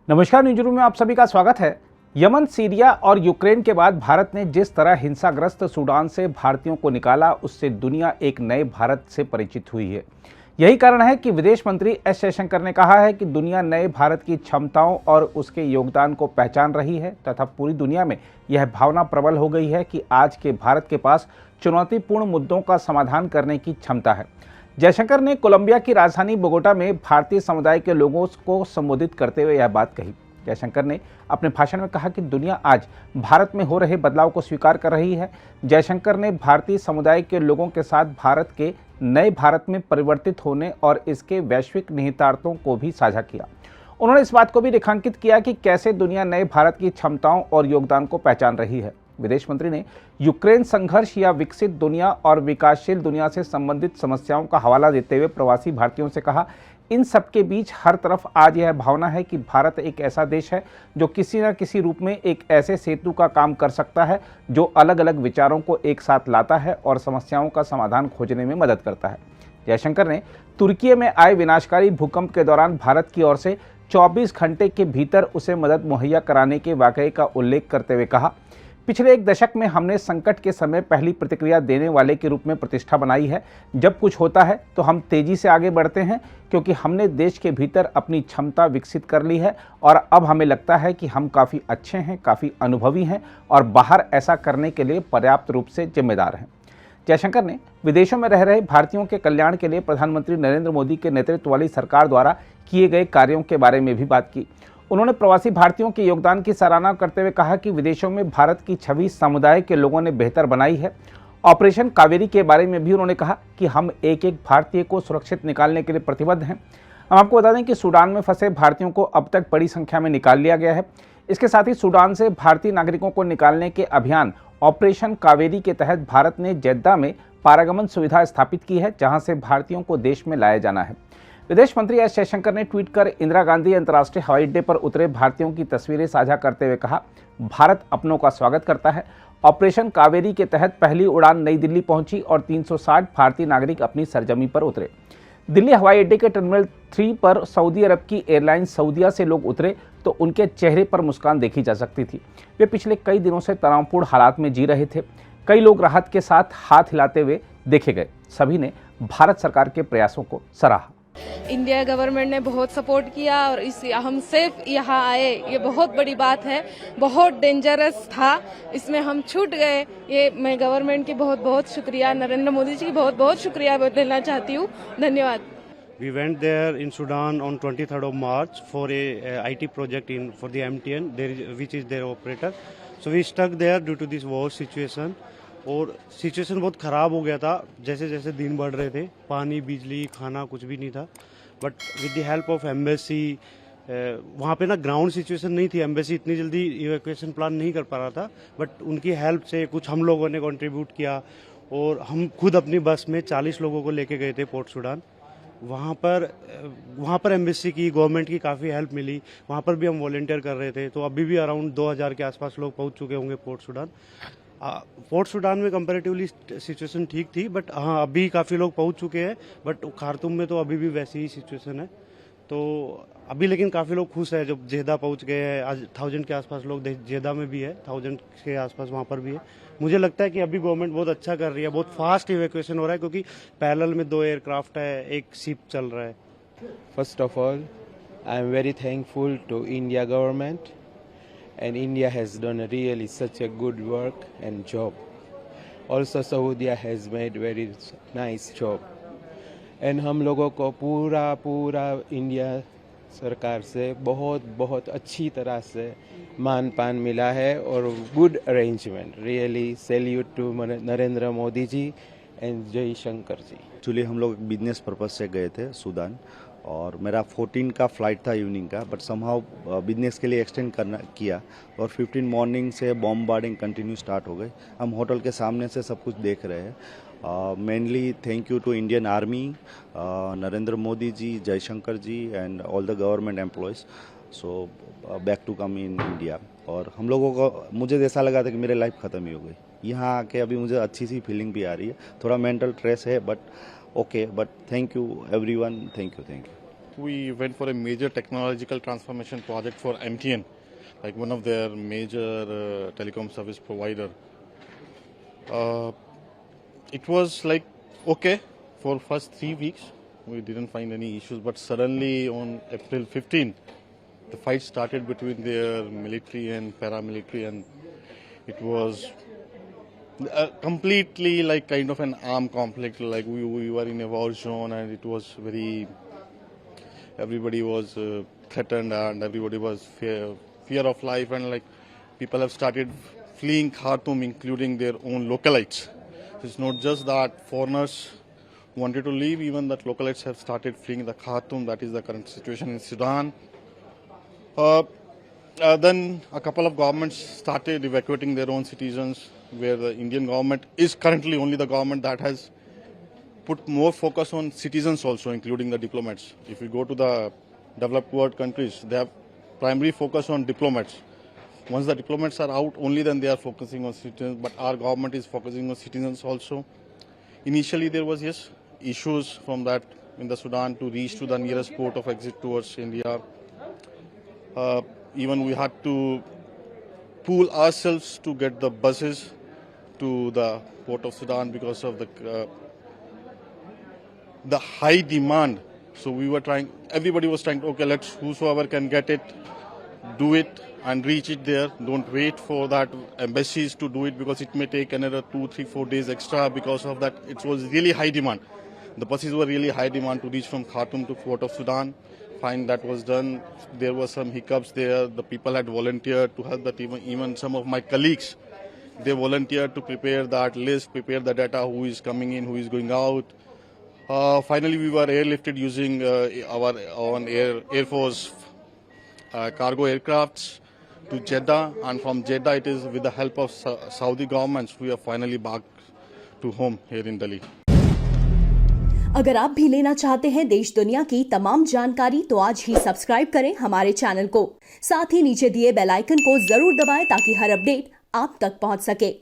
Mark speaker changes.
Speaker 1: नमस्कार, news room में आप सभी का स्वागत है। यमन, सीरिया और यूक्रेन के बाद भारत ने जिस तरह हिंसाग्रस्त सूडान से भारतीयों को निकाला, उससे दुनिया एक नए भारत से परिचित हुई है। यही कारण है कि विदेश मंत्री एस जयशंकर ने कहा है कि दुनिया नए भारत की क्षमताओं और उसके योगदान को पहचान रही है तथा पूरी दुनिया में यह भावना प्रबल हो गई है कि आज के भारत के पास चुनौतीपूर्ण मुद्दों का समाधान करने की क्षमता है। जयशंकर ने कोलंबिया की राजधानी बोगोटा में भारतीय समुदाय के लोगों को संबोधित करते हुए यह बात कही। जयशंकर ने अपने भाषण में कहा कि दुनिया आज भारत में हो रहे बदलाव को स्वीकार कर रही है। जयशंकर ने भारतीय समुदाय के लोगों के साथ भारत के नए भारत में परिवर्तित होने और इसके वैश्विक निहितार्थों को भी साझा किया। उन्होंने इस बात को भी रेखांकित किया कि कैसे दुनिया नए भारत की क्षमताओं और योगदान को पहचान रही है। विदेश मंत्री ने यूक्रेन संघर्ष या विकसित दुनिया और विकासशील दुनिया से संबंधित समस्याओं का हवाला देते हुए प्रवासी भारतीयों से कहा, इन सबके बीच हर तरफ आज यह भावना है कि भारत एक ऐसा देश है जो किसी न किसी रूप में एक ऐसे सेतु का काम कर सकता है जो अलग अलग विचारों को एक साथ लाता है और समस्याओं का समाधान खोजने में मदद करता है। जयशंकर ने तुर्की में आए विनाशकारी भूकंप के दौरान भारत की ओर से 24 घंटे के भीतर उसे मदद मुहैया कराने के वाकये का उल्लेख करते हुए कहा, पिछले एक दशक में हमने संकट के समय पहली प्रतिक्रिया देने वाले के रूप में प्रतिष्ठा बनाई है। जब कुछ होता है तो हम तेजी से आगे बढ़ते हैं क्योंकि हमने देश के भीतर अपनी क्षमता विकसित कर ली है और अब हमें लगता है कि हम काफ़ी अच्छे हैं, काफ़ी अनुभवी हैं और बाहर ऐसा करने के लिए पर्याप्त रूप से जिम्मेदार हैं। जयशंकर ने विदेशों में रह रहे भारतीयों के कल्याण के लिए प्रधानमंत्री नरेंद्र मोदी के नेतृत्व वाली सरकार द्वारा किए गए कार्यों के बारे में भी बात की। उन्होंने प्रवासी भारतीयों के योगदान की सराहना करते हुए कहा कि विदेशों में भारत की छवि समुदाय के लोगों ने बेहतर बनाई है। ऑपरेशन कावेरी के बारे में भी उन्होंने कहा कि हम एक एक भारतीय को सुरक्षित निकालने के लिए प्रतिबद्ध हैं। हम आपको बता दें कि सूडान में फंसे भारतीयों को अब तक बड़ी संख्या में निकाल लिया गया है। इसके साथ ही सूडान से भारतीय नागरिकों को निकालने के अभियान ऑपरेशन कावेरी के तहत भारत ने जेद्दा में पारागमन सुविधा स्थापित की है, जहां से भारतीयों को देश में लाया जाना है। विदेश मंत्री एस जयशंकर ने ट्वीट कर इंदिरा गांधी अंतर्राष्ट्रीय हवाई अड्डे पर उतरे भारतीयों की तस्वीरें साझा करते हुए कहा, भारत अपनों का स्वागत करता है। ऑपरेशन कावेरी के तहत पहली उड़ान नई दिल्ली पहुंची और 360 भारतीय नागरिक अपनी सरजमी पर उतरे। दिल्ली हवाई अड्डे के टर्मिनल 3 पर सऊदी अरब की एयरलाइन सऊदिया से लोग उतरे तो उनके चेहरे पर मुस्कान देखी जा सकती थी। वे पिछले कई दिनों से तनावपूर्ण हालात में जी रहे थे। कई लोग राहत के साथ हाथ हिलाते हुए देखे गए। सभी ने भारत सरकार के प्रयासों को सराहा।
Speaker 2: इंडिया गवर्नमेंट ने बहुत सपोर्ट किया और हम सेफ यहाँ आए, ये बहुत बड़ी बात है। बहुत डेंजरस था, इसमें हम छूट गए। ये मैं गवर्नमेंट की बहुत बहुत शुक्रिया, नरेंद्र मोदी जी की बहुत बहुत शुक्रिया देना चाहती हूँ। धन्यवाद।
Speaker 3: We went there in Sudan on 23rd of March for a IT project for the MTN, which is their operator. So we stuck there due to this war situation. और सिचुएशन बहुत ख़राब हो गया था। जैसे जैसे दिन बढ़ रहे थे, पानी, बिजली, खाना कुछ भी नहीं था। But with the help of embassy, वहाँ पे ना ग्राउंड सिचुएशन नहीं थी। एम्बेसी इतनी जल्दी इवैक्यूएशन प्लान नहीं कर पा रहा था, बट उनकी हेल्प से कुछ हम लोगों ने कंट्रीब्यूट किया और हम खुद अपनी बस में 40 लोगों को लेके गए थे पोर्ट सूडान। वहाँ पर एम्बेसी की, गवर्नमेंट की काफ़ी हेल्प मिली। वहाँ पर भी हम वॉलंटियर कर रहे थे। तो अभी भी अराउंड 2000 के आसपास लोग पहुँच चुके होंगे पोर्ट सूडान। पोर्ट सूडान में कंपैरेटिवली सिचुएशन ठीक थी, बट हाँ अभी काफ़ी लोग पहुंच चुके हैं। बट खार्तूम में तो अभी भी वैसी ही सिचुएशन है। तो अभी लेकिन काफ़ी लोग खुश है जब जेदा पहुंच गए हैं। आज 1000 के आसपास लोग जेदा में भी है, 1000 के आसपास वहाँ पर भी है। मुझे लगता है कि अभी गवर्नमेंट बहुत अच्छा कर रही है, बहुत फास्ट इवैक्यूएशन हो रहा है क्योंकि पैरेलल में 2 एयरक्राफ्ट है, एक शिप चल रहा है।
Speaker 4: First of all, I am very thankful to India government. And India has done really such a good work and job. Also Saudi has made very nice job. And हम लोगों को पूरा India सरकार से बहुत अच्छी तरह से मान पान मिला है और good arrangement. Really salute to Narendra Modi ji and Jaishankar ji.
Speaker 5: Actually हम लोग बिजनेस पर्पज से गए थे सूडान और मेरा 14 का फ्लाइट था इवनिंग का, बट समहाउ बिजनेस के लिए एक्सटेंड किया और 15 मॉर्निंग से बॉम्बार्डिंग कंटिन्यू स्टार्ट हो गई। हम होटल के सामने से सब कुछ देख रहे हैं। Mainly thank you to Indian army, Narendra Modi ji, Jaishankar ji and all the government employees. So back to come in India. और हम लोगों को, मुझे ऐसा लगा था कि मेरी लाइफ ख़त्म ही हो गई। यहाँ आके अभी मुझे अच्छी सी फीलिंग भी आ रही है। थोड़ा मेंटल स्ट्रेस है but okay, but thank you everyone, thank you.
Speaker 6: we went for a major technological transformation project for MTN, like one of their major telecom service provider. It was like okay for first 3 weeks. We didn't find any issues, but suddenly on April 15, the fight started between their military and paramilitary, and it was completely like kind of an armed conflict. Like we were in a war zone, and it was very. Everybody was threatened, and everybody was fear of life, and like people have started fleeing Khartoum, including their own localites. It's not just that foreigners wanted to leave, even that localites have started fleeing the Khartoum. That is the current situation in Sudan. Then a couple of governments started evacuating their own citizens, where the Indian government is currently only the government that has put more focus on citizens also, including the diplomats. If you go to the developed world countries, they have primary focus on diplomats. Once the diplomats are out, only then they are focusing on citizens, but our government is focusing on citizens also. Initially there was, yes, issues from that in the Sudan to reach to the nearest port of exit towards India. Even we had to pool ourselves to get the buses to the port of Sudan because of the high demand. So we were trying, everybody was trying, okay, let's, whosoever can get it, do it and reach it there. Don't wait for that embassies to do it, because it may take another 2, 3, 4 days extra. Because of that, it was really high demand. The buses were really high demand to reach from Khartoum to Port of Sudan. Fine, that was done. There were some hiccups there. The people had volunteered to help the team. Even some of my colleagues, they volunteered to prepare that list, prepare the data, who is coming in, who is going out. Finally, we were airlifted using our own Air Force cargo aircrafts to Jeddah, and from Jeddah it is with the help of Saudi governments we are finally back to home here in Delhi.
Speaker 7: अगर आप भी लेना चाहते हैं देश दुनिया की तमाम जानकारी तो आज ही सब्सक्राइब करें हमारे चैनल को। साथ ही नीचे दिए बेल आइकन को जरूर दबाएं ताकि हर अपडेट आप तक पहुंच सके।